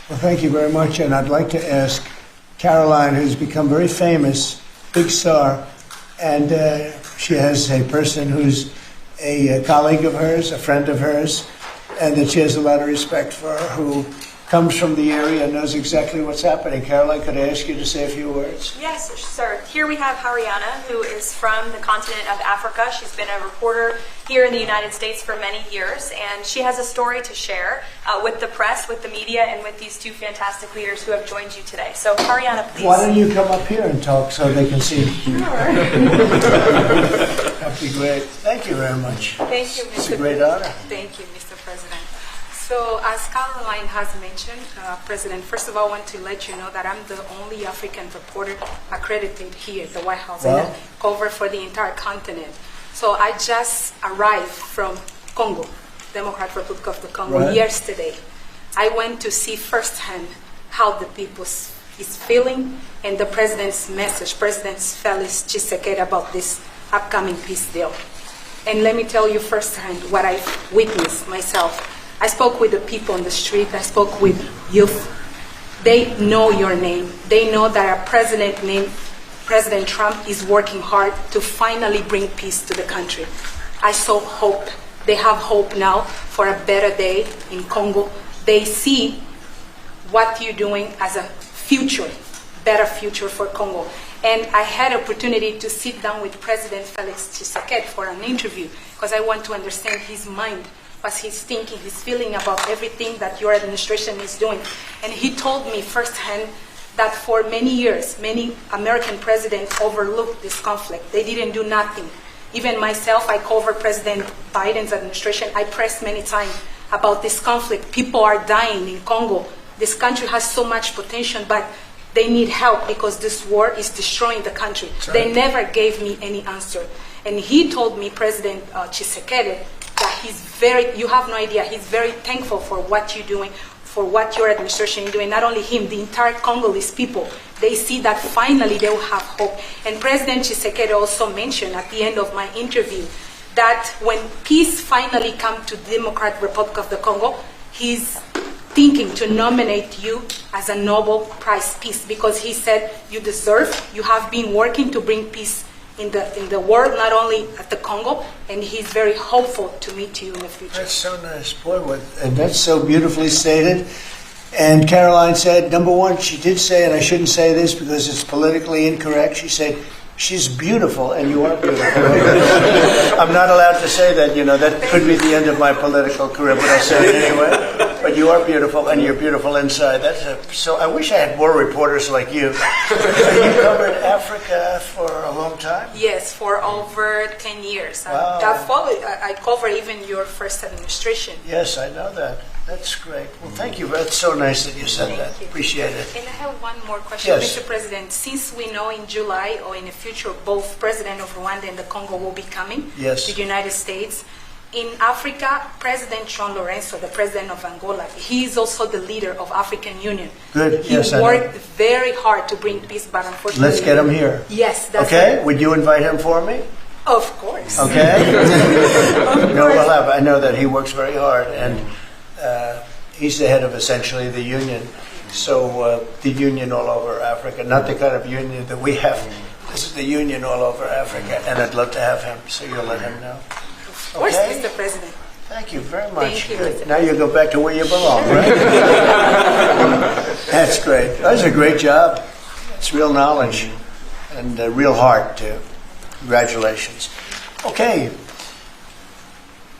Well, thank you very much, and I'd like to ask Karoline, who's become very famous, big star, and she has a person who's a colleague of hers, a friend of hers, and that she has a lot of respect for, who comes from the area and knows exactly what's happening. Karoline, could I ask you to say a few words? Yes, sir. Here we have Hariana, who is from the continent of Africa. She's been a reporter here in the United States for many years, and she has a story to share with the press, with the media, and with these two fantastic leaders who have joined you today. So, Hariana, please. Why don't you come up here and talk so they can see? Sure. That'd be great. Thank you very much. Thank you, Mr. It's a great honor. Thank you, Mr. President. So, as Karoline has mentioned, President, first of all, I want to let you know that I'm the only African reporter accredited here at the White House and I cover for the entire continent. So I just arrived from Congo, Democratic Republic of the Congo, yesterday. I went to see firsthand how the people is feeling and the President's message, President Felix Tshisekedi, about this upcoming peace deal. And let me tell you firsthand what I witnessed myself. I spoke with the people on the street. I spoke with youth. They know your name. They know that our president named President Trump is working hard to finally bring peace to the country. I saw hope. They have hope now for a better day in Congo. They see what you're doing as a future, better future for Congo. And I had an opportunity to sit down with President Felix Tshisekedi for an interview because I want to understand his mind, what he's thinking, his feeling about everything that your administration is doing. And he told me firsthand that for many years, many American presidents overlooked this conflict. They didn't do nothing. Even myself, I covered President Biden's administration. I pressed many times about this conflict. People are dying in Congo. This country has so much potential, but they need help because this war is destroying the country. Right. They never gave me any answer. And he told me, President Tshisekedi, that you have no idea, he's very thankful for what you're doing, for what your administration is doing. Not only him, the entire Congolese people, they see that finally they will have hope. And President Tshisekedi also mentioned at the end of my interview that when peace finally comes to the Democratic Republic of the Congo, he's thinking to nominate you as a Nobel Prize Peace because he said you deserve, you have been working to bring peace in the world, not only at the Congo, and he's very hopeful to meet you in the future. That's so nice. Boy, and that's so beautifully stated. And Karoline said, number one, she did say, and I shouldn't say this because it's politically incorrect, she said, she's beautiful, and you are beautiful. I'm not allowed to say that, that could be the end of my political career, but I'll say it anyway. But you are beautiful, and you're beautiful inside. So I wish I had more reporters like you. You covered Africa for a long time? Yes, for over 10 years. Wow. I covered even your first administration. Yes, I know that. That's great. Well, thank you. That's so nice that you said that. Appreciate it. And I have one more question, yes. Mr. President. Since we know in July or in the future both President of Rwanda and the Congo will be coming to the United States, in Africa, President John Lorenzo, the president of Angola, he is also the leader of African Union. Good. He worked very hard to bring peace, but unfortunately... Let's get him here. Yes, that's okay. Would you invite him for me? Of course. Okay. No, we'll have. I know that he works very hard, and he's the head of essentially the union. So the union all over Africa, not the kind of union that we have. This is the union all over Africa, and I'd love to have him. So you'll let him know. Of course, okay. Mr. President. Thank you very much. Thank you, good. Now you go back to where you belong, right? That's great. That's a great job. It's real knowledge and real heart, too. Congratulations. Okay.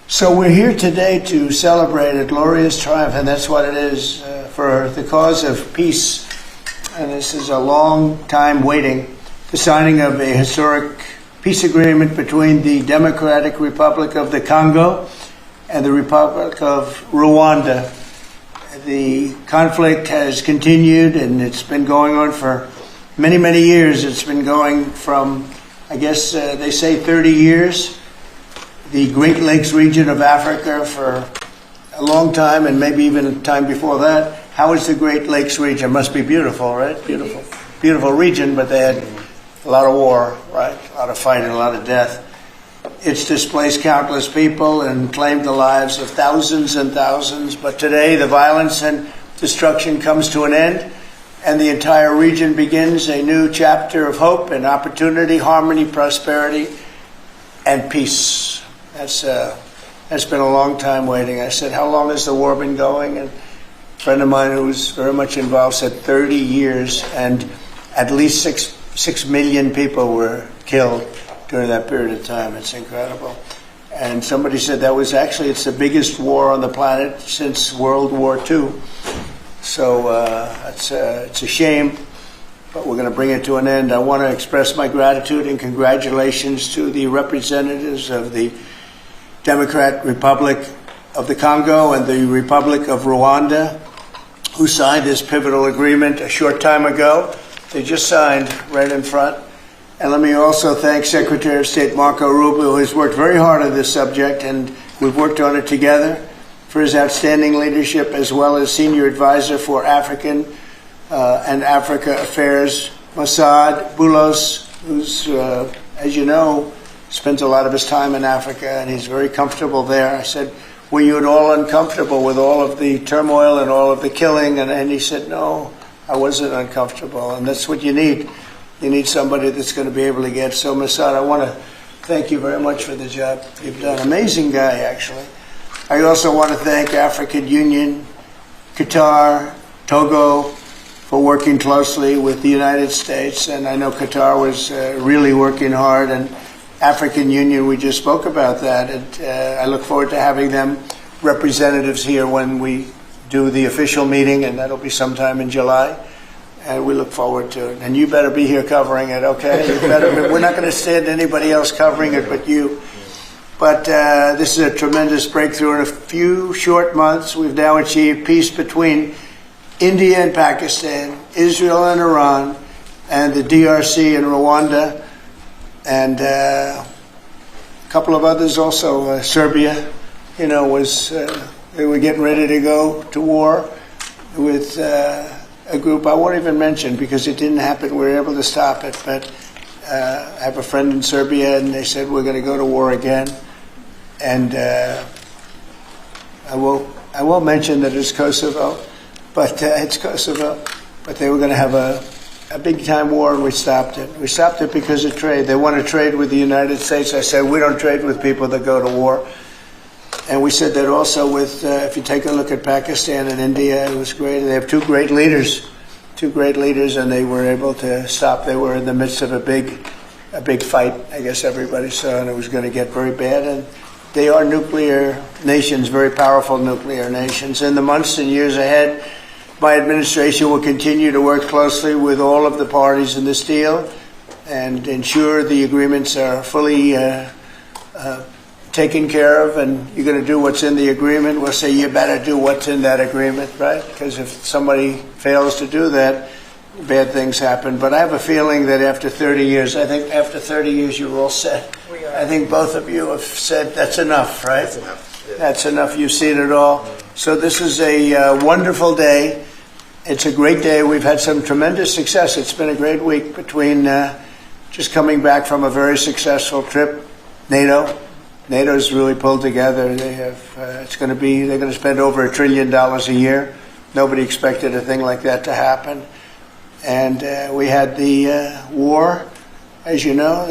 So we're here today to celebrate a glorious triumph, and that's what it is, for the cause of peace. And this is a long time waiting. The signing of a historic peace agreement between the Democratic Republic of the Congo and the Republic of Rwanda. The conflict has continued, and it's been going on for many, many years. It's been going from, I guess they say 30 years. The Great Lakes region of Africa for a long time, and maybe even a time before that. How is the Great Lakes region? Must be beautiful, right? Beautiful. Beautiful region, but they had a lot of war, right? A lot of fighting, a lot of death. It's displaced countless people and claimed the lives of thousands and thousands. But today, the violence and destruction comes to an end, and the entire region begins a new chapter of hope and opportunity, harmony, prosperity, and peace. That's been a long time waiting. I said, how long has the war been going? And a friend of mine who was very much involved said 30 years, and at least 6 million people were killed during that period of time. It's incredible. And somebody said that was actually, it's the biggest war on the planet since World War II. So it's a shame, but we're going to bring it to an end. I want to express my gratitude and congratulations to the representatives of the Democratic Republic of the Congo and the Republic of Rwanda, who signed this pivotal agreement a short time ago. They just signed right in front. And let me also thank Secretary of State Marco Rubio, who has worked very hard on this subject, and we've worked on it together, for his outstanding leadership, as well as Senior Advisor for African and Africa Affairs, Mossad Boulos, who's, as you know, spends a lot of his time in Africa, and he's very comfortable there. I said, were you at all uncomfortable with all of the turmoil and all of the killing? And he said, no, I wasn't uncomfortable, and that's what you need. You need somebody that's going to be able to get. So, Mossad, I want to thank you very much for the job you've done. Amazing guy, actually. I also want to thank African Union, Qatar, Togo, for working closely with the United States. And I know Qatar was really working hard. And African Union, we just spoke about that. And I look forward to having them representatives here when we do the official meeting, and that'll be sometime in July. And we look forward to it. And you better be here covering it, okay? We're not going to stand anybody else covering it but you. But this is a tremendous breakthrough. In a few short months, we've now achieved peace between India and Pakistan, Israel and Iran, and the DRC and Rawanda, and a couple of others also. Serbia, you know, was they were getting ready to go to war with a group I won't even mention because it didn't happen. We were able to stop it, but I have a friend in Serbia, and they said we're going to go to war again. And I won't mention that it's Kosovo, but it's Kosovo. But they were going to have a big time war, and we stopped it. We stopped it because of trade. They want to trade with the United States. I said we don't trade with people that go to war. And we said that also with, if you take a look at Pakistan and India, it was great. They have two great leaders, and they were able to stop. They were in the midst of a big fight, I guess everybody saw, and it was going to get very bad. And they are nuclear nations, very powerful nuclear nations. In the months and years ahead, my administration will continue to work closely with all of the parties in this deal and ensure the agreements are fully taken care of, and you're going to do what's in the agreement. We'll say you better do what's in that agreement, right? Because if somebody fails to do that, bad things happen. But I have a feeling that after 30 years, I think after 30 years you're all set. I think both of you have said that's enough, right? That's enough. Yeah. That's enough. You've seen it all. So this is a wonderful day. It's a great day. We've had some tremendous success. It's been a great week between just coming back from a very successful trip, NATO's really pulled together. They have. They're going to spend over $1 trillion a year. Nobody expected a thing like that to happen. And we had the war, as you know.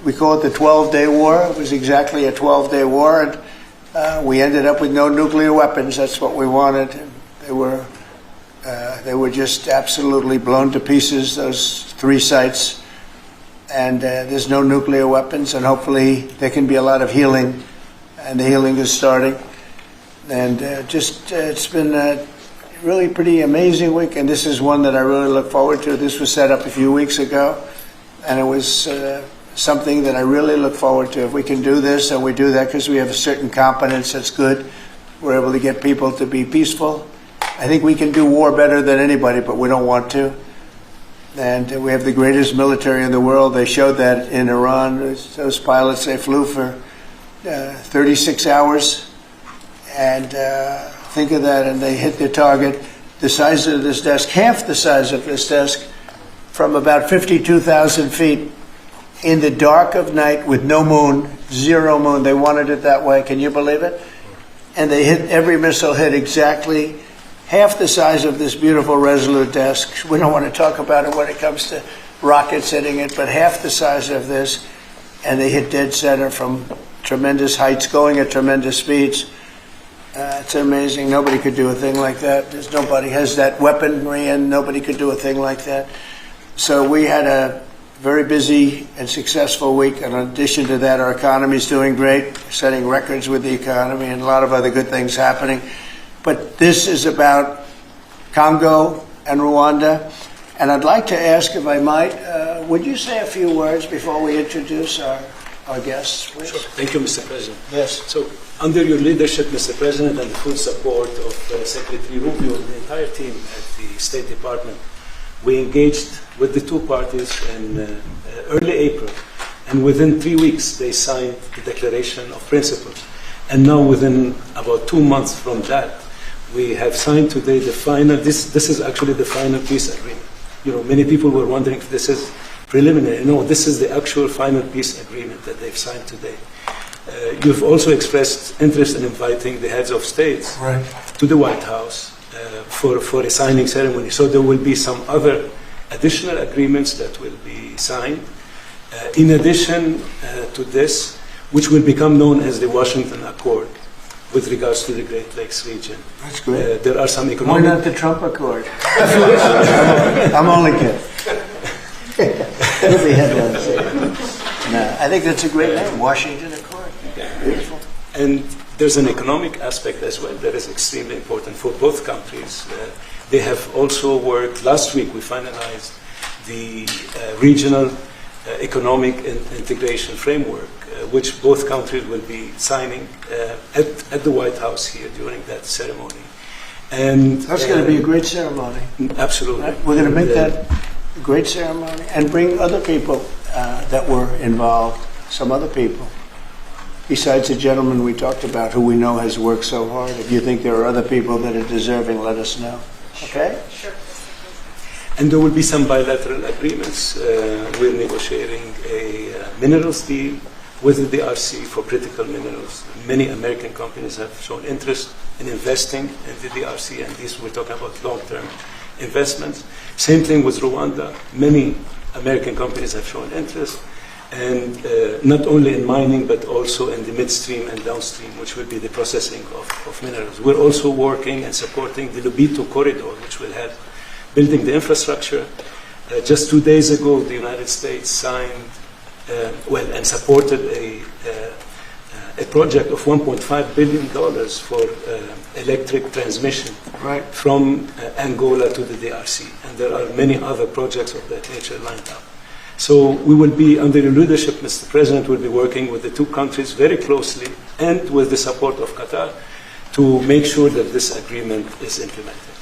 We call it the 12-day war. It was exactly a 12-day war, and we ended up with no nuclear weapons. That's what we wanted. And they were just absolutely blown to pieces. Those 3 sites. And there's no nuclear weapons, and hopefully there can be a lot of healing, and the healing is starting. And it's been a really pretty amazing week, and this is one that I really look forward to. This was set up a few weeks ago, and it was something that I really look forward to. If we can do this, and we do that because we have a certain competence that's good, we're able to get people to be peaceful. I think we can do war better than anybody, but we don't want to. And we have the greatest military in the world. They showed that in Iran. Those pilots, they flew for 36 hours. And think of that, and they hit their target. The size of this desk, half the size of this desk, from about 52,000 feet in the dark of night with no moon, 0 moon. They wanted it that way. Can you believe it? And they hit, every missile hit exactly half the size of this beautiful Resolute desk. We don't want to talk about it when it comes to rockets hitting it, but half the size of this, and they hit dead center from tremendous heights, going at tremendous speeds. It's amazing. Nobody could do a thing like that. Nobody has that weaponry, and nobody could do a thing like that. So we had a very busy and successful week. And in addition to that, our economy is doing great, setting records with the economy, and a lot of other good things happening. But this is about Congo and Rwanda. And I'd like to ask, if I might, would you say a few words before we introduce our guests, please? Sure. Thank you, Mr. President. Yes. So, under your leadership, Mr. President, and the full support of Secretary Rubio and the entire team at the State Department, we engaged with the two parties in early April. And within 3 weeks, they signed the Declaration of Principles. And now, within about 2 months from that, we have signed today the final, this is actually the final peace agreement. You know, many people were wondering if this is preliminary. No, this is the actual final peace agreement that they've signed today. You've also expressed interest in inviting the heads of states to the White House for a signing ceremony. So there will be some other additional agreements that will be signed. In addition to this, which will become known as the Washington Accord with regards to the Great Lakes region. That's great. There are some economic... Why not the Trump Accord? I'm only kidding. It'll be headlines. No, I think that's a great name, Washington Accord. Beautiful. And there's an economic aspect as well that is extremely important for both countries. They have also worked, last week we finalized the regional economic integration framework, which both countries will be signing at the White House here during that ceremony. And that's going to be a great ceremony. Absolutely. Right? We're going to make that a great ceremony and bring other people that were involved, some other people. Besides the gentleman we talked about, who we know has worked so hard. If you think there are other people that are deserving, let us know. Okay? Sure. And there will be some bilateral agreements. We're negotiating a minerals deal with the DRC for critical minerals. Many American companies have shown interest in investing in the DRC, and these we're talking about long-term investments. Same thing with Rwanda. Many American companies have shown interest, and not only in mining, but also in the midstream and downstream, which will be the processing of minerals. We're also working and supporting the Lubito corridor, which will help building the infrastructure. Just 2 days ago, the United States signed, and supported a project of $1.5 billion for electric transmission from Angola to the DRC. And there are many other projects of that nature lined up. So we will be, under your leadership, Mr. President, will be working with the two countries very closely and with the support of Qatar to make sure that this agreement is implemented.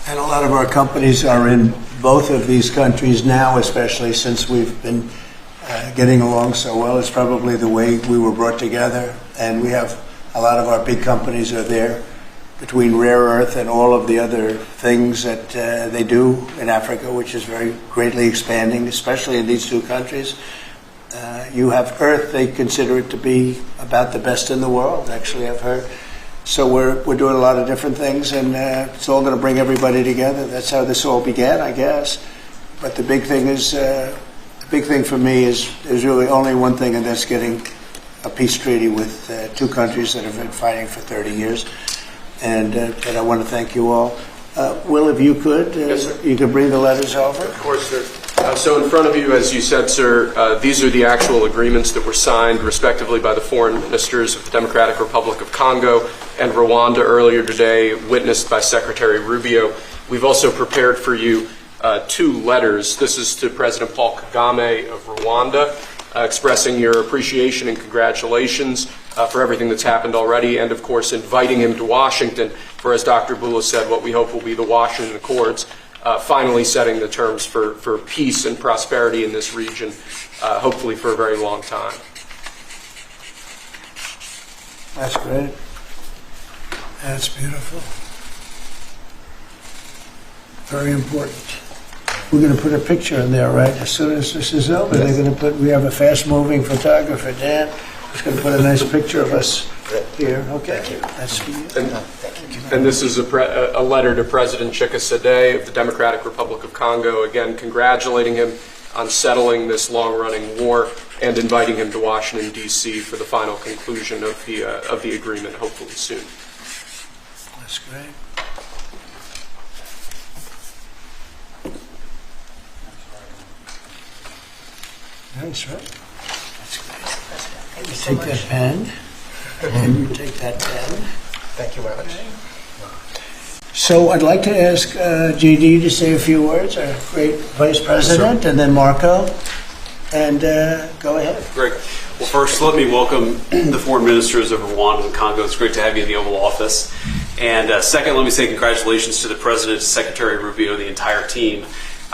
And a lot of our companies are in both of these countries now, especially since we've been getting along so well. It's probably the way we were brought together. And we have a lot of our big companies are there, between rare earth and all of the other things that they do in Africa, which is very greatly expanding, especially in these two countries. You have earth, they consider it to be about the best in the world, actually, I've heard. So we're doing a lot of different things, and it's all going to bring everybody together. That's how this all began, I guess. But the big thing is, the big thing for me is there's really only one thing, and that's getting a peace treaty with two countries that have been fighting for 30 years. And I want to thank you all. Will, if you could, Yes, sir. you could bring the letters over. Of course, sir. So in front of you, as you said, sir, these are the actual agreements that were signed, respectively, by the foreign ministers of the Democratic Republic of Congo and Rwanda earlier today, witnessed by Secretary Rubio. We've also prepared for you two letters. This is to President Paul Kagame of Rwanda, expressing your appreciation and congratulations for everything that's happened already, and of course inviting him to Washington for, as Dr. Bula said, what we hope will be the Washington Accords, finally setting the terms for peace and prosperity in this region, hopefully for a very long time. That's great. That's beautiful. Very important. We're going to put a picture in there, right? As soon as this is over, they're going to put. We have a fast-moving photographer, Dan, who's going to put a nice picture of us here. Okay. That's for you. And this is a letter to President Tshisekedi of the Democratic Republic of Congo, again congratulating him on settling this long-running war and inviting him to Washington, D.C. for the final conclusion of the agreement, hopefully soon. That's great. That's right. That's great. You take that pen, and you take that pen. Thank you very much. So I'd like to ask JD to say a few words, our great Vice President, and then Marco, and go ahead. Great. Well, first, let me welcome the foreign ministers of Rwanda and Congo. It's great to have you in the Oval Office. And second, let me say congratulations to the President, Secretary Rubio, and the entire team.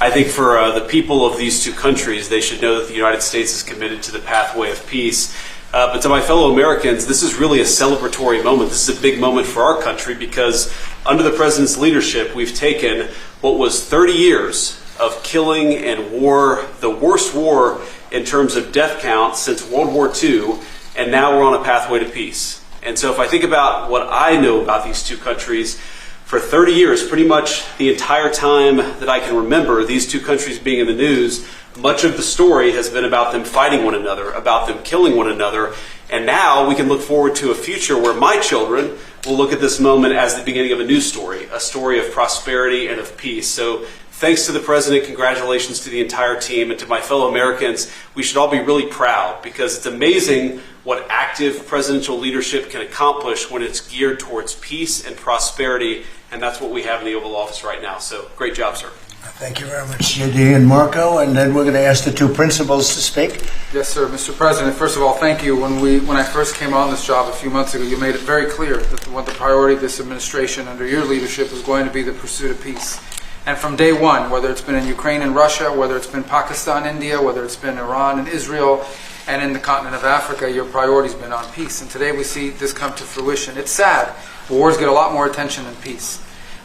I think for the people of these two countries, they should know that the United States is committed to the pathway of peace. But to my fellow Americans, this is really a celebratory moment. This is a big moment for our country because under the President's leadership, we've taken what was 30 years of killing and war, the worst war in terms of death count since World War II, and now we're on a pathway to peace. And so if I think about what I know about these two countries, for 30 years, pretty much the entire time that I can remember these two countries being in the news, much of the story has been about them fighting one another, about them killing one another. And now we can look forward to a future where my children will look at this moment as the beginning of a new story, a story of prosperity and of peace. So thanks to the President, congratulations to the entire team, and to my fellow Americans. We should all be really proud because it's amazing what active presidential leadership can accomplish when it's geared towards peace and prosperity, and that's what we have in the Oval Office right now. So great job, sir. Thank you very much, JD and Marco, and then we're going to ask the two principals to speak. Yes, sir. Mr. President, first of all, thank you. When I first came on this job a few months ago, you made it very clear that the priority of this administration under your leadership was going to be the pursuit of peace. And from day one, whether it's been in Ukraine and Russia, whether it's been Pakistan, India, whether it's been Iran and Israel, and in the continent of Africa, your priority's been on peace. And today we see this come to fruition. It's sad. Wars get a lot more attention than peace.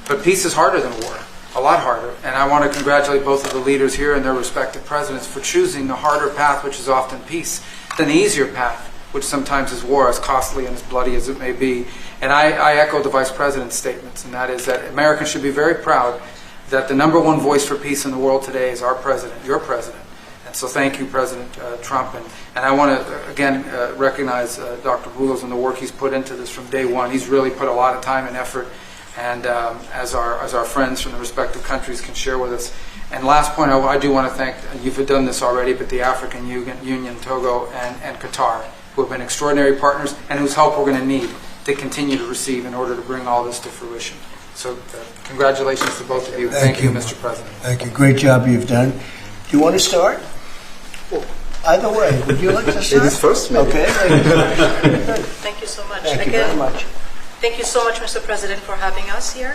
But peace is harder than war. A lot harder. And I want to congratulate both of the leaders here and their respective presidents for choosing the harder path, which is often peace, than the easier path, which sometimes is war, as costly and as bloody as it may be. And I echo the Vice President's statements, and that is that Americans should be very proud that the number one voice for peace in the world today is our President, your President. And so thank you, President Trump. And I want to, again, recognize Dr. Boulos and the work he's put into this from day one. He's really put a lot of time and effort, and as our friends from the respective countries can share with us. And last point, I do want to thank, you've done this already, but the African Union, Togo, and Qatar, who have been extraordinary partners and whose help we're going to need to continue to receive in order to bring all this to fruition. So congratulations to both of you. Thank you, Mr. President. Thank you. Great job you've done. Do you want to start? Either way. Would you like to start? Ladies first, maybe. Okay. Thank you so much. Thank you very much. Thank you so much, Mr. President, for having us here.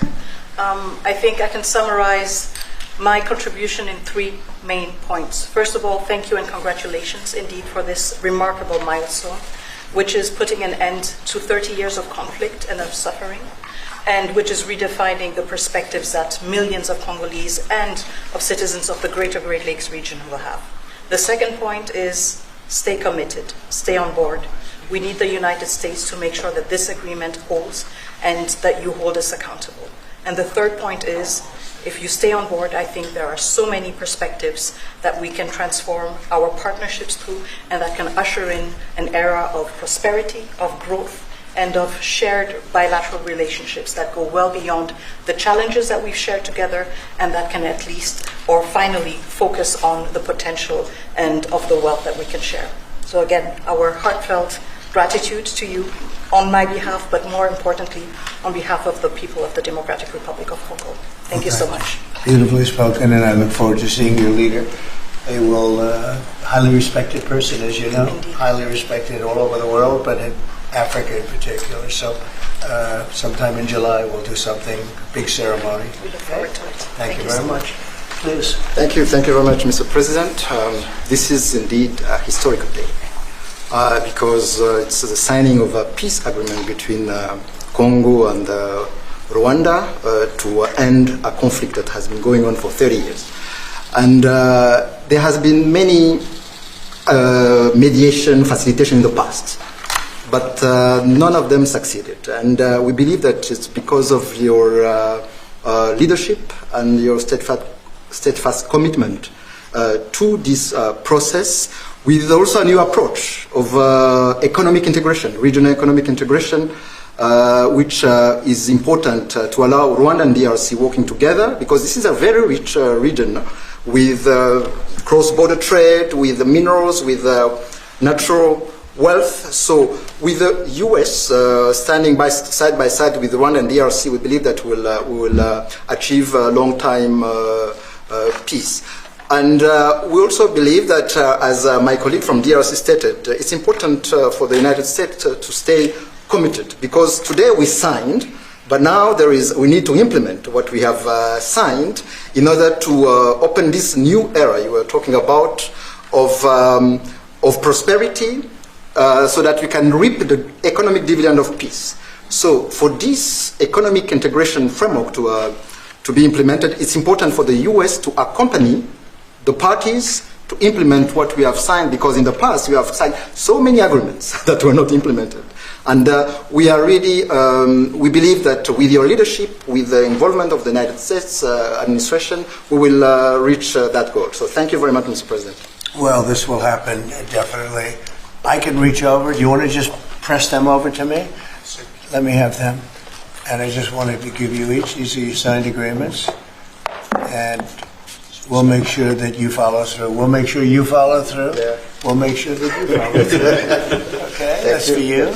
I think I can summarize my contribution in 3 main points. First of all, thank you and congratulations indeed for this remarkable milestone, which is putting an end to 30 years of conflict and of suffering, and which is redefining the perspectives that millions of Congolese and of citizens of the greater Great Lakes region will have. The second point is stay committed, stay on board. We need the United States to make sure that this agreement holds and that you hold us accountable. And the third point is, if you stay on board, I think there are so many perspectives that we can transform our partnerships through and that can usher in an era of prosperity, of growth, and of shared bilateral relationships that go well beyond the challenges that we've shared together, and that can at least, or finally, focus on the potential and of the wealth that we can share. So again, our heartfelt gratitude to you on my behalf, but more importantly, on behalf of the people of the Democratic Republic of Congo. Thank you so much. Beautifully spoken, and I look forward to seeing your leader. A highly respected person, as you know, Indeed. highly respected all over the world, but in Africa in particular. So sometime in July we'll do something, big ceremony. We look forward to it. Thank you very so much. Please. Thank you very much, Mr. President. This is indeed a historical day because it's the signing of a peace agreement between Congo and Rwanda to end a conflict that has been going on for 30 years. And there has been many mediation, facilitation in the past. but none of them succeeded. And we believe that it's because of your leadership and your steadfast commitment to this process, with also a new approach of economic integration, regional economic integration, which is important to allow Rwanda and DRC working together, because this is a very rich region with cross-border trade, with minerals, with natural wealth. So with the U.S. Standing side by side with Rwanda and DRC, we believe that we will achieve a long-time peace. And we also believe that, as my colleague from DRC stated, it's important for the United States to stay committed, because today we signed, but now we need to implement what we have signed in order to open this new era you were talking about of prosperity, so that we can reap the economic dividend of peace. So for this economic integration framework to be implemented, it's important for the U.S. to accompany the parties to implement what we have signed, because in the past we have signed so many agreements that were not implemented. And we are really, we believe that with your leadership, with the involvement of the United States administration, we will reach that goal. So thank you very much, Mr. President. Well, this will happen, definitely. I can reach over. Do you want to just press them over to me? Let me have them. And I just wanted to give you each. These are your signed agreements. And we'll make sure that you follow through. We'll make sure you follow through. Yeah. We'll make sure that you follow through. Okay, that's for you.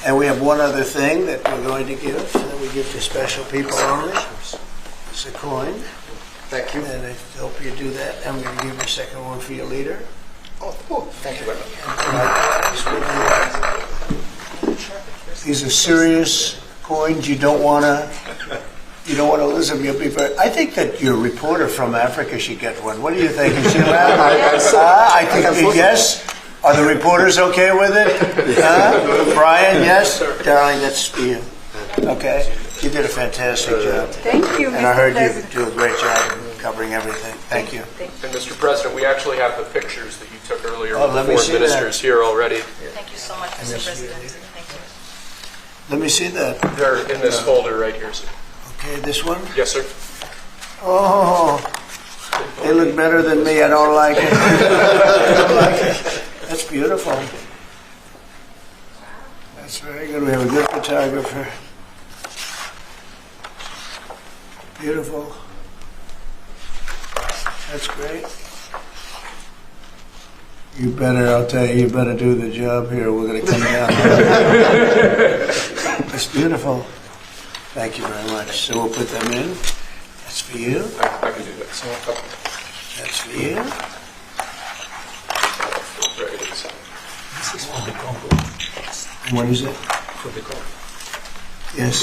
And we have one other thing that we're going to give, that we give to special people only. It's a coin. Thank you. And I hope you do that. I'm going to give you a second one for your leader. Oh, thank you very much. These are serious coins. You don't want to lose them. You'll be very. I think that your reporter from Africa should get one. What do you think? Is she around? I think yes. Are the reporters okay with it? Brian, yes? Darling, that's for you. Okay? You did a fantastic job. Thank you, Mr. And I heard President. you do a great job in covering everything. Thank you. And Mr. President, we actually have the pictures that you took earlier Oh, with let the me foreign see that. ministers here already. Thank you so much, Mr. President. Thank you. Let me see that. They're in this folder right here, sir. Okay, this one? Yes, sir. Oh, they look better than me. I don't like it. I don't like it. That's beautiful. That's very good. We have a good photographer. Beautiful. That's great. You better, I'll tell you, you better do the job here. We're going to come down. That's beautiful. Thank you very much. So we'll put them in. That's for you. I can do that. That's for you. This is from the Congo. What is it? From the Congo. Yes.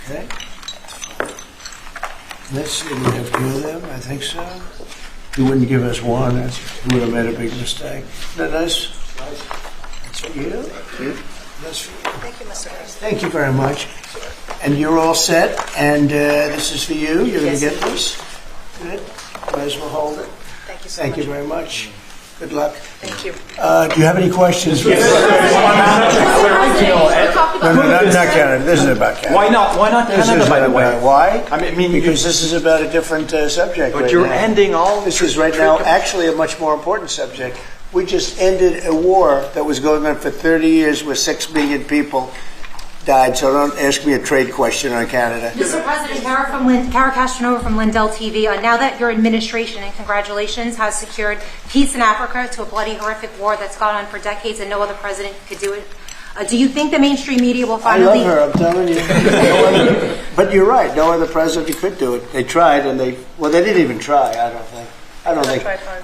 Okay. Let's see, we have two of them, I think so. You wouldn't give us one, you would have made a big mistake. Isn't that nice? That's for you. That's for you. Thank you, Mr. President. Thank you very much. And you're all set, and this is for you. You're going to get this. Good. Might as well hold it. Thank you so Thank much. you very much. Good luck. Thank you. Do you have any questions? Yes. No, not Canada. This is about Canada. Why not? Why not This Canada, is by the way? Why? I mean, because this is about a different subject. but right you're now. ending all. This is right now actually a much more important subject. We just ended a war that was going on for 30 years where 6 million people died. So don't ask me a trade question on Canada. Mr. President, Kara Castronova from Lindell TV. Now that your administration, and congratulations, has secured peace in Africa to a bloody, horrific war that's gone on for decades and no other president could do it, do you think the mainstream media will I finally... love her, I'm telling you. But you're right, no other president could do it. They tried and they didn't even try, I don't think.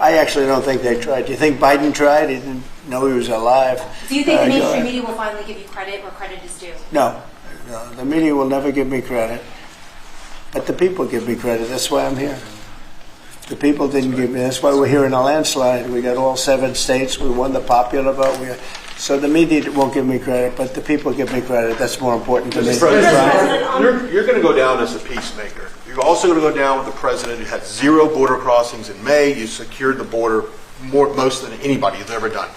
I actually don't think they tried. Do you think Biden tried? He didn't know he was alive. Do you think the Go mainstream ahead. media will finally give you credit where credit is due? No, the media will never give me credit. But the people give me credit. That's why I'm here. The people didn't give me. That's why we're here in a landslide. We got all 7 states. We won the popular vote. So the media won't give me credit, but the people give me credit. That's more important to me. You're going to go down as a peacemaker. You're also going to go down with the president who had 0 border crossings in May. You secured the border most than anybody has ever done.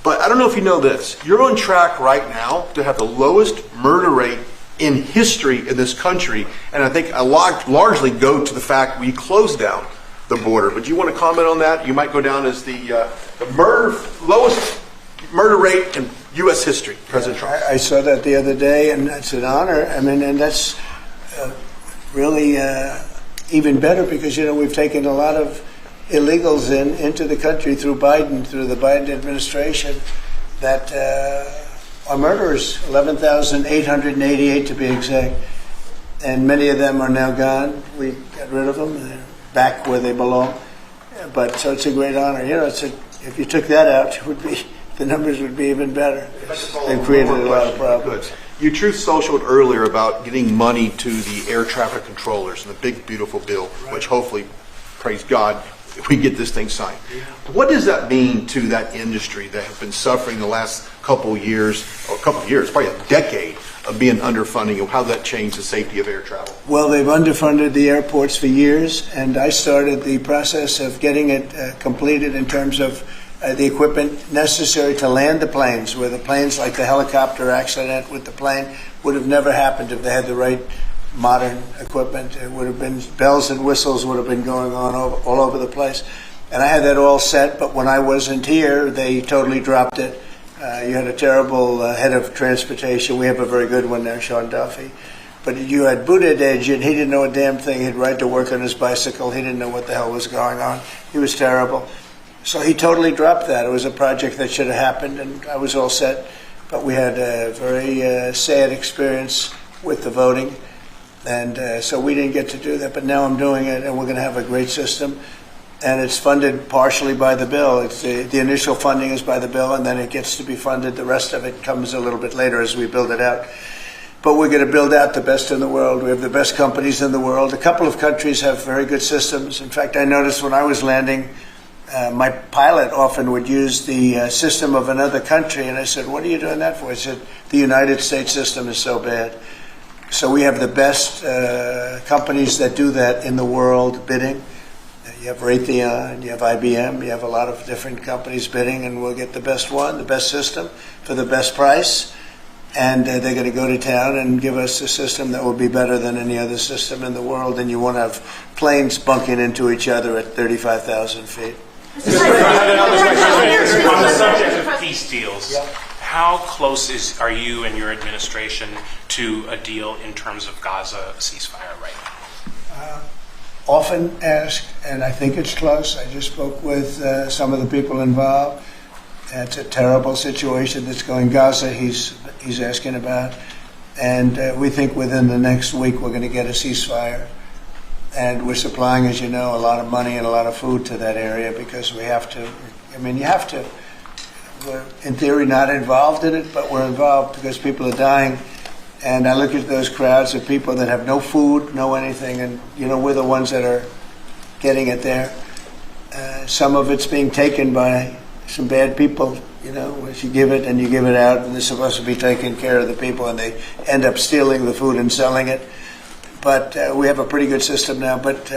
But I don't know if you know this. You're on track right now to have the lowest murder rate in history in this country, and I think a lot largely go to the fact we closed down the border. But do you want to comment on that? You might go down as the lowest murder rate in U.S. history, President Trump. I saw that the other day, and it's an honor. I mean, and that's really even better because, you know, we've taken a lot of illegals into the country through the Biden administration that are murderers, 11,888 to be exact. And many of them are now gone. We got rid of them. They're back where they belong. But so it's a great honor. You know, if you took that out, the numbers would be even better. They've created a lot of problems. You truth socialed earlier about getting money to the air traffic controllers and the big, beautiful bill, which hopefully, praise God, we get this thing signed. What does that mean to that industry that has been suffering the last couple of years, probably a decade of being underfunding, and how that changed the safety of air travel? Well, they've underfunded the airports for years, and I started the process of getting it completed in terms of the equipment necessary to land the planes, where the planes, like the helicopter accident with the plane, would have never happened if they had the right modern equipment. It would have been bells and whistles would have been going on all over the place. And I had that all set, but when I wasn't here, they totally dropped it. You had a terrible head of transportation. We have a very good one there, Sean Duffy. But you had Buttigieg, and he didn't know a damn thing. He'd ride to work on his bicycle. He didn't know what the hell was going on. He was terrible. So he totally dropped that. It was a project that should have happened, and I was all set. But we had a very sad experience with the voting, and so we didn't get to do that. But now I'm doing it, and we're going to have a great system. And it's funded partially by the bill. It's the initial funding is by the bill, and then it gets to be funded. The rest of it comes a little bit later as we build it out. But we're going to build out the best in the world. We have the best companies in the world. A couple of countries have very good systems. In fact, I noticed when I was landing, my pilot often would use the system of another country, and I said, "What are you doing that for?" He said, "The United States system is so bad." So we have the best companies that do that in the world bidding. You have Raytheon, you have IBM, you have a lot of different companies bidding, and we'll get the best one, the best system for the best price. And they're going to go to town and give us a system that will be better than any other system in the world. And you won't have planes bunking into each other at 35,000 feet. On the subject of peace deals, how close are you and your administration to a deal in terms of Gaza ceasefire right now? Often asked, and I think it's close. I just spoke with some of the people involved. It's a terrible situation that's going Gaza. He's asking about, and we think within the next week we're going to get a ceasefire. And we're supplying, as you know, a lot of money and a lot of food to that area because we have to. I mean, you have to. We're in theory not involved in it, but we're involved because people are dying. And I look at those crowds of people that have no food, no anything, and, you know, we're the ones that are getting it there. Some of it's being taken by some bad people, you know, if you give it and you give it out, and they're supposed to be taking care of the people, and they end up stealing the food and selling it. But we have a pretty good system now, but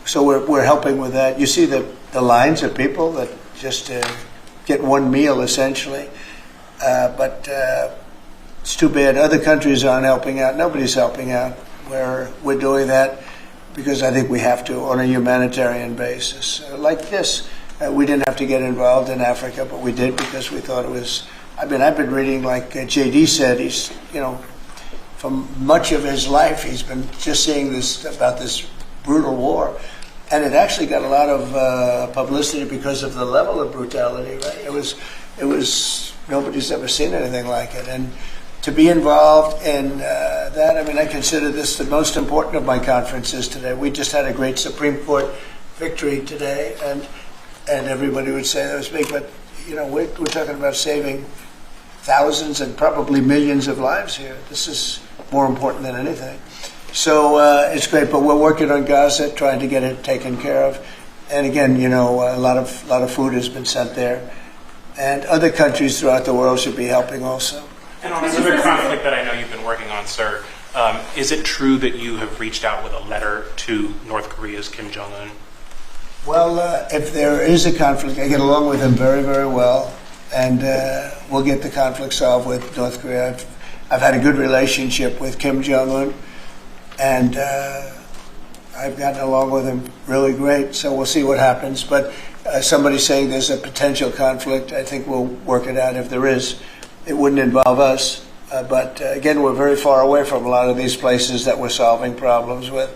so we're helping with that. You see the lines of people that just get one meal, essentially. But it's too bad. Other countries aren't helping out. Nobody's helping out. We're doing that because I think we have to on a humanitarian basis. Like this, we didn't have to get involved in Africa, but we did because we thought it was. I mean, I've been reading, like JD said, he's, you know, from much of his life, he's been just seeing this about this brutal war, and it actually got a lot of publicity because of the level of brutality. Right? It was nobody's ever seen anything like it, and to be involved in that, I mean, I consider this the most important of my conferences today. We just had a great Supreme Court victory today, and everybody would say that was big, but you know, we're talking about saving thousands and probably millions of lives here. This is more important than anything. So it's great, but we're working on Gaza, trying to get it taken care of. And again, you know, a lot of food has been sent there, and other countries throughout the world should be helping also. And on another conflict that I know you've been working on, sir, is it true that you have reached out with a letter to North Korea's Kim Jong-un? Well, if there is a conflict, I get along with him very, very well. and we'll get the conflict solved with North Korea. I've had a good relationship with Kim Jong-un, and I've gotten along with him really great, so we'll see what happens. But somebody's saying there's a potential conflict. I think we'll work it out if there is. It wouldn't involve us. But again, we're very far away from a lot of these places that we're solving problems with.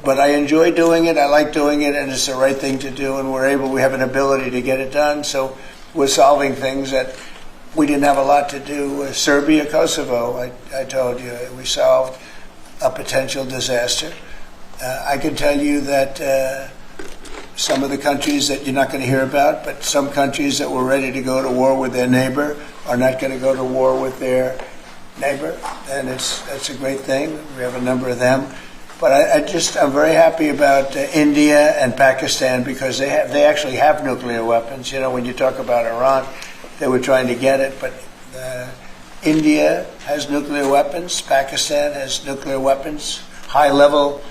But I enjoy doing it. I like doing it, and it's the right thing to do. And we have an ability to get it done. So we're solving things that we didn't have a lot to do with Serbia, Kosovo. I told you we solved a potential disaster. I can tell you that some of the countries that you're not going to hear about, but some countries that were ready to go to war with their neighbor are not going to go to war with their neighbor, and that's a great thing. We have a number of them. But I'm very happy about India and Pakistan because they actually have nuclear weapons. You know, when you talk about Iran, they were trying to get it, but India has nuclear weapons. Pakistan has nuclear weapons, high-level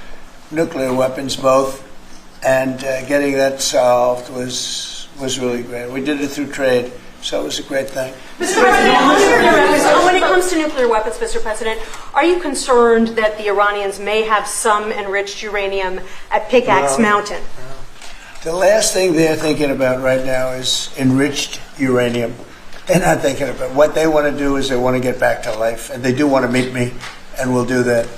nuclear weapons both, and getting that solved was really great. We did it through trade, so it was a great thing. Mr. President, when it comes to nuclear weapons, Mr. President, are you concerned that the Iranians may have some enriched uranium at Pickaxe Mountain? The last thing they're thinking about right now is enriched uranium. They're not thinking about what they want to do is they want to get back to life, and they do want to meet me, and we'll do that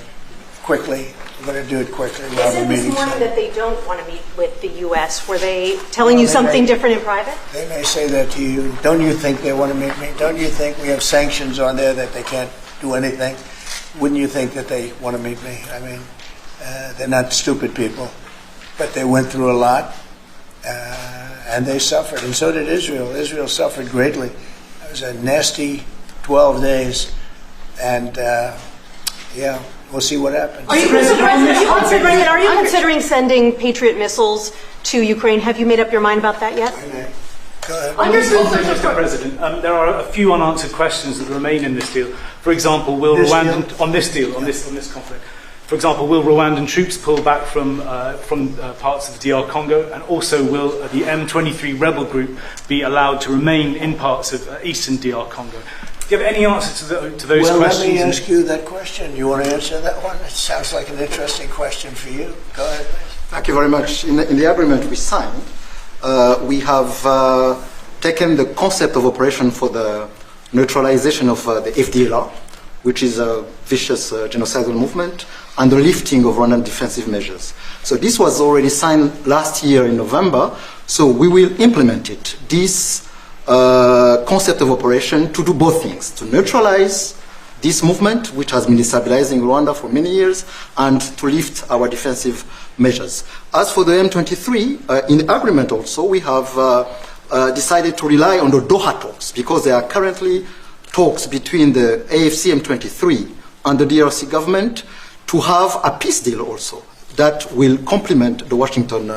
quickly. We're going to do it quickly. They said this morning that they don't want to meet with the U.S. Were they telling you something different in private? They may say that to you. Don't you think they want to meet me? Don't you think we have sanctions on there that they can't do anything? Wouldn't you think that they want to meet me? I mean, they're not stupid people, but they went through a lot, and they suffered, and so did Israel. Israel suffered greatly. It was a nasty 12 days, and yeah. We'll see what happens. Are you considering sending Patriot missiles to Ukraine? Have you made up your mind about that yet? Go ahead. Mr. President, there are a few unanswered questions that remain in this deal. For example, will Rwandan on this conflict? For example, will Rwandan troops pull back from parts of the DR Congo, and also will the M23 rebel group be allowed to remain in parts of eastern DR Congo? Do you have any answer to those questions? Well, let me ask you that question. You want to answer that one? It sounds like an interesting question for you. Go ahead, please. Thank you very much. In the agreement we signed, we have taken the concept of operation for the neutralization of the FDLR, which is a vicious genocidal movement, and the lifting of Rwandan defensive measures. So this was already signed last year in November, so we will implement it. This concept of operation to do both things, to neutralize this movement, which has been destabilizing Rwanda for many years, and to lift our defensive measures. As for the M23, in the agreement also, we have decided to rely on the Doha talks, because there are currently talks between the AFC M23 and the DRC government to have a peace deal also that will complement the Washington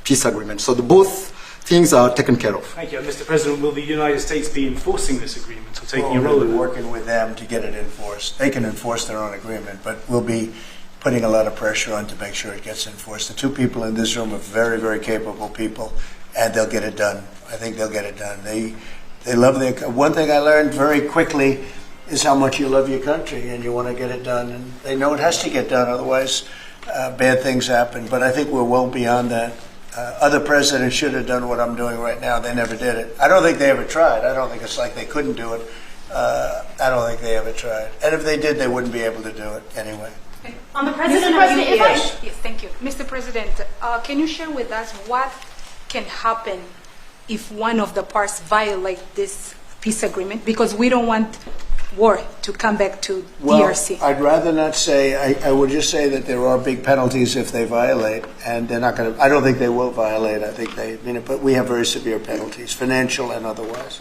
peace agreement. So both things are taken care of. Thank you. Mr. President, will the United States be enforcing this agreement or taking a role in it? We're working with them to get it enforced. They can enforce their own agreement, but we'll be putting a lot of pressure on to make sure it gets enforced. The two people in this room are very, very capable people, and they'll get it done. I think they'll get it done. They love their... One thing I learned very quickly is how much you love your country, and you want to get it done. And they know it has to get done, otherwise bad things happen. But I think we're well beyond that. Other presidents should have done what I'm doing right now. They never did it. I don't think they ever tried. I don't think it's like they couldn't do it. I don't think they ever tried. And if they did, they wouldn't be able to do it anyway. On the President, yes, thank you. Mr. President, can you share with us what can happen if one of the parts violate this peace agreement? Because we don't want war to come back to DRC. I'd rather not say. I would just say that there are big penalties if they violate, and they're not going to. I don't think they will violate. I think they mean it, but we have very severe penalties, financial and otherwise.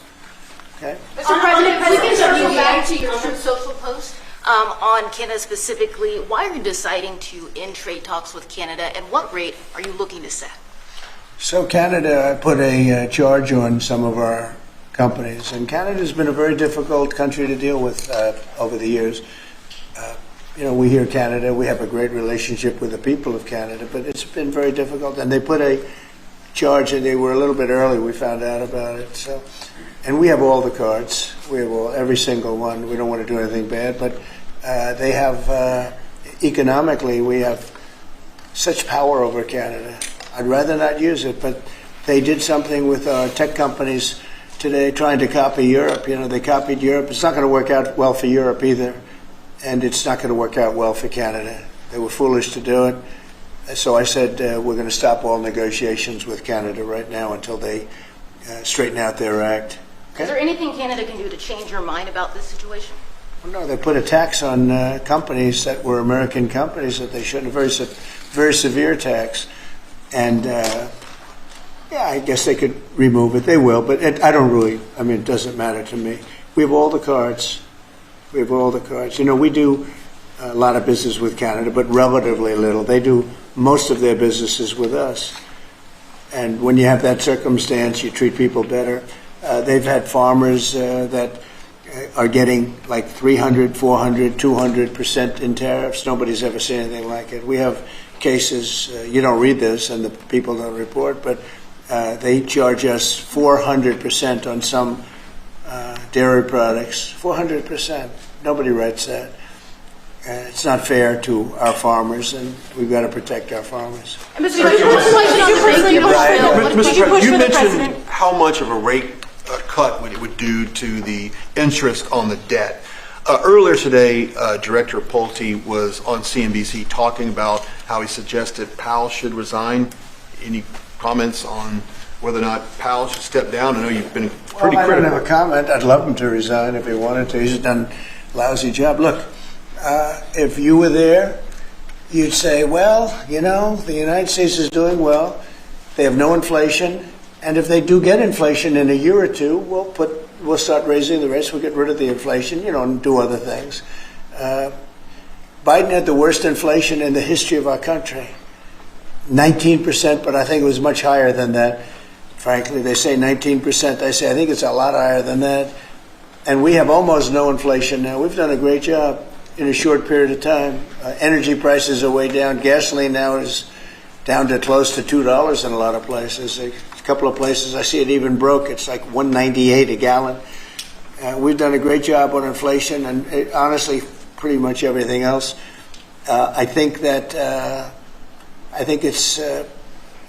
Okay. Mr. President, we can circle back to your social post on Canada specifically. Why are you deciding to end trade talks with Canada, and what rate are you looking to set? So Canada put a charge on some of our companies, and Canada's been a very difficult country to deal with over the years. We hear Canada, we have a great relationship with the people of Canada, but it's been very difficult, and they put a charge, and they were a little bit early. We found out about it. So, and we have all the cards. We have every single one. We don't want to do anything bad, but they have economically. We have such power over Canada. I'd rather not use it, but they did something with our tech companies today, trying to copy Europe. You know, they copied Europe. It's not going to work out well for Europe either, and it's not going to work out well for Canada. They were foolish to do it. So I said we're going to stop all negotiations with Canada right now until they straighten out their act. Okay? Is there anything Canada can do to change your mind about this situation? Well, no, they put a tax on companies that were American companies that they shouldn't. Very severe tax. And, yeah, I guess they could remove it. They will, but I don't really, I mean, it doesn't matter to me. We have all the cards. We have all the cards. You know, we do a lot of business with Canada, but relatively little. They do most of their businesses with us. And when you have that circumstance, you treat people better. They've had farmers that are getting like 300, 400, 200% in tariffs. Nobody's ever seen anything like it. We have cases, you don't read this and the people don't report, but they charge us 400% on some dairy products. 400%. Nobody writes that. It's not fair to our farmers, and we've got to protect our farmers. Mr. President, you mentioned how much of a rate cut it would do to the interest on the debt. Earlier today, Director Pulte was on CNBC talking about how he suggested Powell should resign. Any comments on whether or not Powell should step down? I know you've been pretty critical. I don't have a comment. I'd love him to resign if he wanted to. He's done a lousy job. Look, if you were there, you'd say, well, you know, the United States is doing well. They have no inflation. And if they do get inflation in a year or two, we'll start raising the rates. We'll get rid of the inflation, you know, and do other things. Biden had the worst inflation in the history of our country. 19%, but I think it was much higher than that. Frankly, they say 19%. I say I think it's a lot higher than that. And we have almost no inflation now. We've done a great job in a short period of time. Energy prices are way down. Gasoline now is down to close to $2 in a lot of places. A couple of places I see it even broke. It's like $1.98 a gallon. We've done a great job on inflation and honestly pretty much everything else. I think it's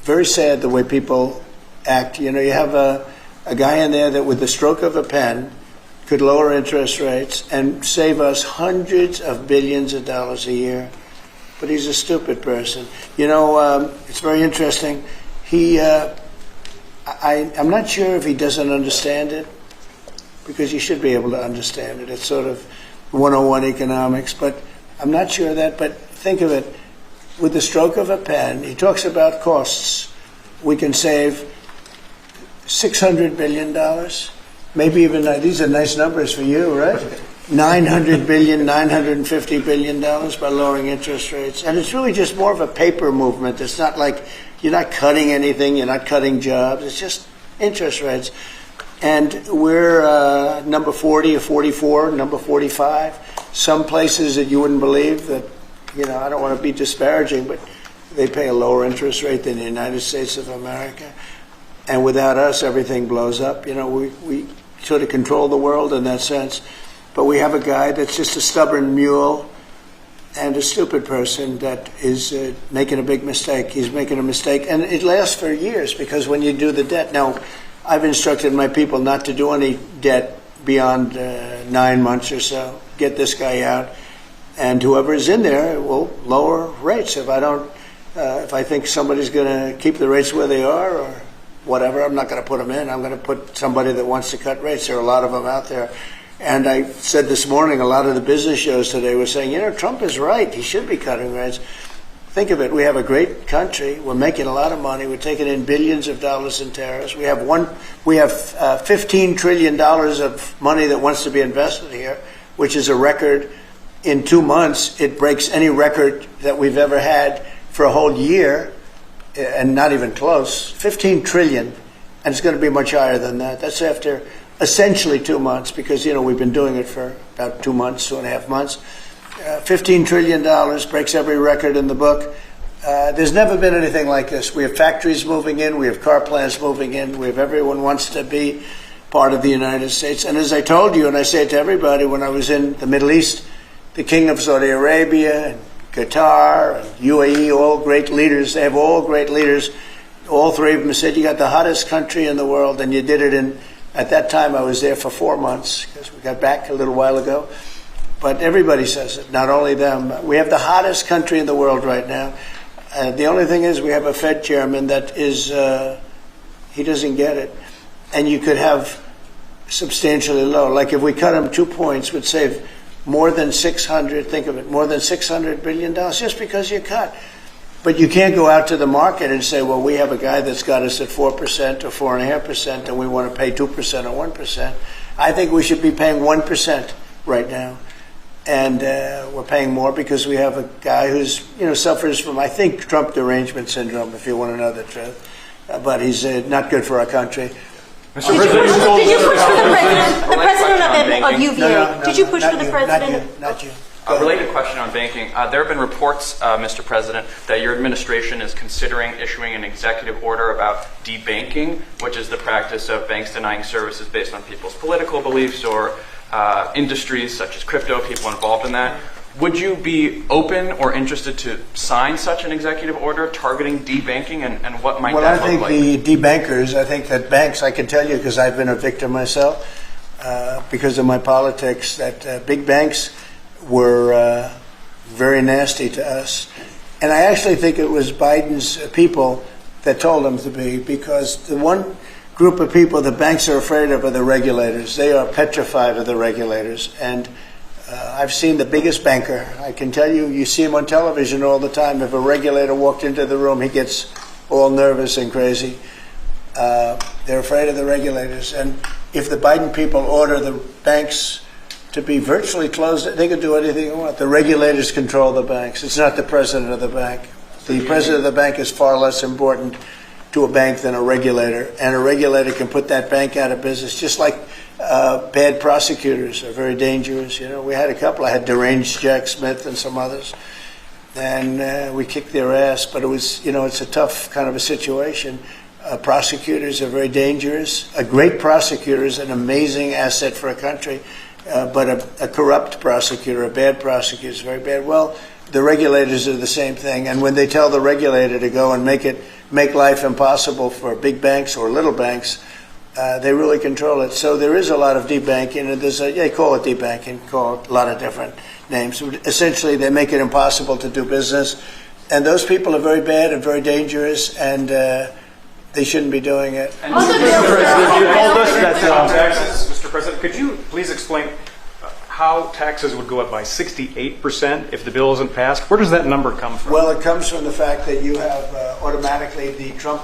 very sad the way people act. You know, you have a guy in there that with the stroke of a pen could lower interest rates and save us hundreds of billions of dollars a year. But he's a stupid person. You know, it's very interesting. I'm not sure if he doesn't understand it, because he should be able to understand it. It's sort of 101 economics, but I'm not sure of that. But think of it, with the stroke of a pen, he talks about costs. We can save $600 billion, maybe even, these are nice numbers for you, right? $900 billion, $950 billion by lowering interest rates. And it's really just more of a paper movement. It's not like you're not cutting anything, you're not cutting jobs. It's just interest rates. And we're number 40 or 44, number 45. Some places that you wouldn't believe that, you know, I don't want to be disparaging, but they pay a lower interest rate than the United States of America. And without us, everything blows up. You know, we sort of control the world in that sense. But we have a guy that's just a stubborn mule and a stupid person that is making a big mistake. He's making a mistake. And it lasts for years, because when you do the debt, now I've instructed my people not to do any debt beyond 9 months or so. Get this guy out. And whoever is in there will lower rates. If I think somebody's going to keep the rates where they are or whatever, I'm not going to put them in. I'm going to put somebody that wants to cut rates. There are a lot of them out there. And I said this morning, a lot of the business shows today were saying, you know, Trump is right. He should be cutting rates. Think of it. We have a great country. We're making a lot of money. We're taking in billions of dollars in tariffs. We have $15 trillion of money that wants to be invested here, which is a record. In 2 months, it breaks any record that we've ever had for a whole year, and not even close. 15 trillion, and it's going to be much higher than that. That's after essentially 2 months, because, you know, we've been doing it for about 2 months, 2.5 months. $15 trillion breaks every record in the book. There's never been anything like this. We have factories moving in. We have car plants moving in. We have everyone wants to be part of the United States. And as I told you, and I say it to everybody, when I was in the Middle East, the King of Saudi Arabia and Qatar and UAE, all great leaders. They have all great leaders. All three of them said, you got the hottest country in the world, and you did it in, at that time I was there for 4 months, because we got back a little while ago. But everybody says it, not only them. We have the hottest country in the world right now. The only thing is we have a Fed chairman that is, he doesn't get it. And you could have substantially low. Like if we cut him 2 points, would save more than 600, think of it, more than $600 billion just because you cut. But you can't go out to the market and say, well, we have a guy that's got us at 4% or 4.5% and we want to pay 2% or 1%. I think we should be paying 1% right now. And we're paying more because we have a guy who's, suffers from, I think, Trump derangement syndrome, if you want to know the truth. But he's not good for our country. Did you push for the president of UVA? No, did you push for the president? Not you. A related question on banking. There have been reports, Mr. President, that your administration is considering issuing an executive order about debanking, which is the practice of banks denying services based on people's political beliefs or industries such as crypto, people involved in that. Would you be open or interested to sign such an executive order targeting debanking, and what might that look like? Well, I think the debankers, I think that banks, I can tell you because I've been a victim myself, because of my politics, that big banks were very nasty to us. And I actually think it was Biden's people that told them to be, because the one group of people the banks are afraid of are the regulators. They are petrified of the regulators. And I've seen the biggest banker. I can tell you, you see him on television all the time. If a regulator walked into the room, he gets all nervous and crazy. They're afraid of the regulators. And if the Biden people order the banks to be virtually closed, they can do anything they want. The regulators control the banks. It's not the president of the bank. The president of the bank is far less important to a bank than a regulator. And a regulator can put that bank out of business, just like bad prosecutors are very dangerous. We had a couple. I had deranged Jack Smith and some others. And we kicked their ass. But it was, it's a tough kind of a situation. Prosecutors are very dangerous. A great prosecutor is an amazing asset for a country. But a corrupt prosecutor, a bad prosecutor is very bad. Well, the regulators are the same thing. And when they tell the regulator to go and make life impossible for big banks or little banks, they really control it. So there is a lot of debanking, and they call it debanking, call it a lot of different names. Essentially, they make it impossible to do business. And those people are very bad and very dangerous, and they shouldn't be doing it. Mr. President, could you please explain how taxes would go up by 68% if the bill isn't passed? Where does that number come from? Well, it comes from the fact that you have automatically the Trump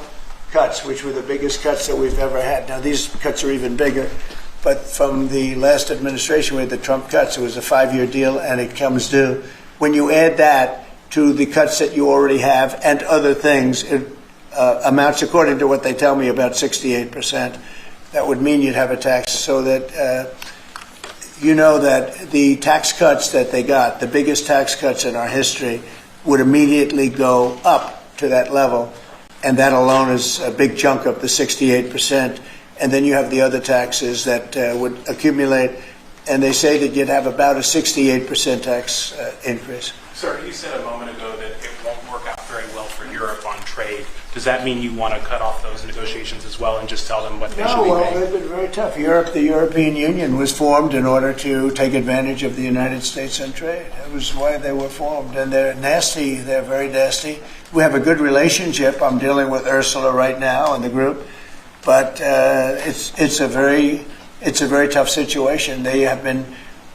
cuts, which were the biggest cuts that we've ever had. Now, these cuts are even bigger. But from the last administration, we had the Trump cuts. It was a 5-year deal, and it comes due. When you add that to the cuts that you already have and other things, it amounts, according to what they tell me, about 68%. That would mean you'd have a tax, so that that the tax cuts that they got, the biggest tax cuts in our history, would immediately go up to that level. And that alone is a big chunk of the 68%. And then you have the other taxes that would accumulate. And they say that you'd have about a 68% tax increase. Sir, you said a moment ago that it won't work out very well for Europe on trade. Does that mean you want to cut off those negotiations as well and just tell them what they should be paying? They've been very tough. The European Union was formed in order to take advantage of the United States on trade. That was why they were formed. And they're nasty. They're very nasty. We have a good relationship. I'm dealing with Ursula right now and the group. But it's a very tough situation. They have been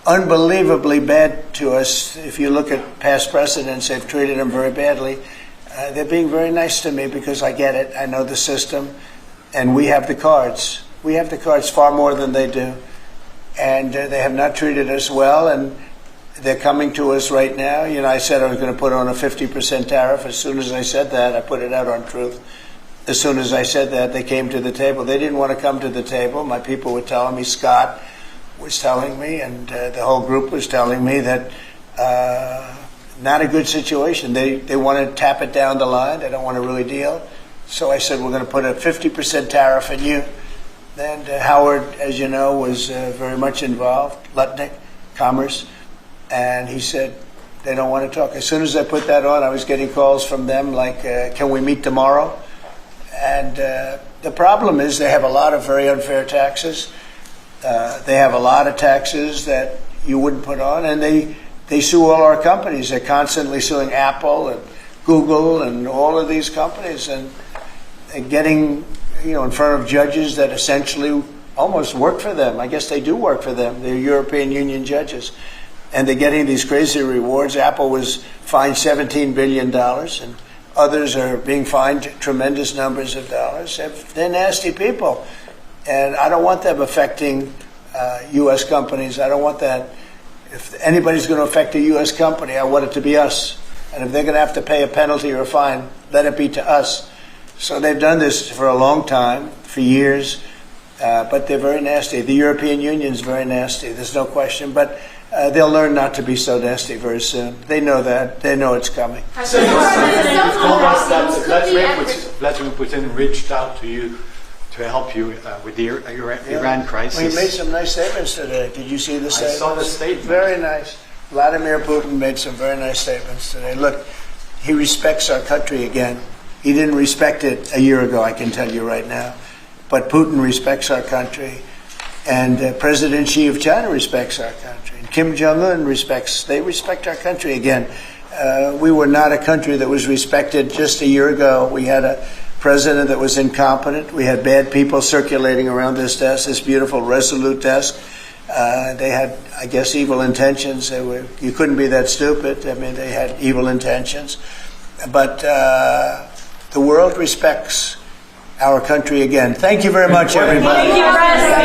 unbelievably bad to us. If you look at past precedents, they've treated them very badly. They're being very nice to me because I get it. I know the system, and we have the cards. We have the cards far more than they do, and they have not treated us well, and they're coming to us right now. I said I was going to put on a 50% tariff. As soon as I said that, I put it out on Truth. As soon as I said that, they came to the table. They didn't want to come to the table. My people were telling me, Scott was telling me, and the whole group was telling me that not a good situation. They want to tap it down the line. They don't want to really deal. So I said, we're going to put a 50% tariff on you. And Howard, as you know, was very much involved, Lutnick, Commerce, and he said they don't want to talk. As soon as I put that on, I was getting calls from them like, can we meet tomorrow? And the problem is they have a lot of very unfair taxes. They have a lot of taxes that you wouldn't put on, and they sue all our companies. They're constantly suing Apple and Google and all of these companies, and getting in front of judges that essentially almost work for them. I guess they do work for them. They're European Union judges. And they're getting these crazy rewards. Apple was fined $17 billion, and others are being fined tremendous numbers of dollars. They're nasty people. And I don't want them affecting U.S. companies. I don't want that. If anybody's going to affect a U.S. company, I want it to be us. And if they're going to have to pay a penalty or a fine, let it be to us. So they've done this for a long time, for years, but they're very nasty. The European Union's very nasty, there's no question, but they'll learn not to be so nasty very soon. They know that. They know it's coming. So Vladimir Putin reached out to you to help you with the Iran crisis. Well, he made some nice statements today. Did you see the statements? I saw the statement. Very nice. Vladimir Putin made some very nice statements today. Look, he respects our country again. He didn't respect it a year ago, I can tell you right now. But Putin respects our country. And President Xi of China respects our country. And Kim Jong-un they respect our country again. We were not a country that was respected just a year ago. We had a president that was incompetent. We had bad people circulating around this desk, this beautiful, resolute desk. They had, I guess, evil intentions. You couldn't be that stupid. I mean, they had evil intentions. But the world respects our country again. Thank you very much, everybody. Thank you, Prez.